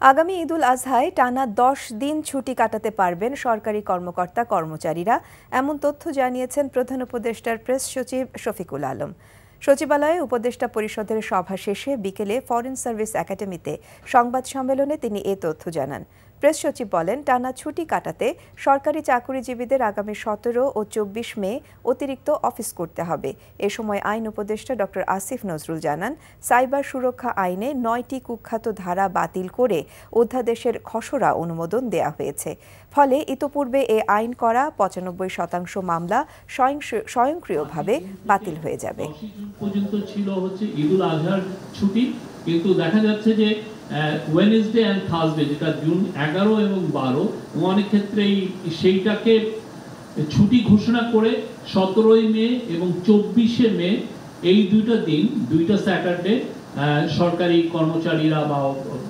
আগামী ঈদুল আজহায় টানা 10 দিন ছুটি কাটাতে পারবেন সরকারি কর্মকর্তা কর্মচারীরা, এমন তথ্য জানিয়েছেন প্রধান উপদেষ্টার প্রেস সচিব শফিকুল আলম। সচিবালয়ে উপদেষ্টা পরিষদের সভা শেষে বিকেলে ফরেন সার্ভিস একাডেমিতে সংবাদ সম্মেলনে তিনি এ তথ্য জানান। প্রেস সচিব বলেন, টানা ছুটি কাটাতে সরকারি চাকরিজীবীদের আগামী 17 ও 24 মে অতিরিক্ত অফিস করতে হবে। এ সময় আইন উপদেষ্টা ডক্টর আসিফ নজরুল জানান, সাইবার সুরক্ষা আইনে 9টি কুখ্যাত ধারা বাতিল করে অধ্যাদেশের খসড়া অনুমোদন দেয়া হয়েছে। ফলে ইতোপূর্বে এ আইন করা 95% মামলা স্বয়ংক্রিয়ভাবে বাতিল হয়ে যাবে। পর্যন্ত ছিল হচ্ছে ঈদুল আজহার ছুটি, কিন্তু দেখা যাচ্ছে যে ওয়েডনেসডে এন্ড থার্সডে, যেটা জুন 11 এবং 12, অনেক ক্ষেত্রেই সেইটাকে ছুটি ঘোষণা করে 17 মে এবং 24 মে এই দুইটা দিন, দুইটা স্যাটারডে সরকারি কর্মচারীরা বা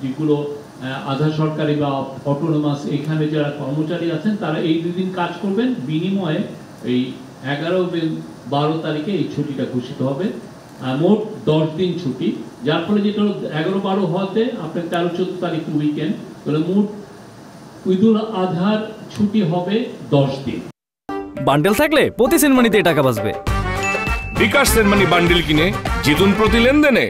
যেগুলো আধা সরকারি বা অটোনোমাস এখানে যারা কর্মচারী আছেন তারা এই দুদিন কাজ করবেন, বিনিময়ে এই 11 এবং 12 তারিখে এই ছুটিটা ঘোষিত হবে। মোট 10 দিন ছুটি, যার ফলে যেটা 11-12 হওয়াতে আপনার 13-14 তারিখ উইকেন্ড, তাহলে মোট ঈদুল আজহার ছুটি হবে 10 দিন। বান্ডেল থাকলে প্রতি সেনমানিতে টাকা বাঁচবে। বিকাশ সেনমানি বান্ডেল কিনে জিতুন প্রতি লেনদেনে।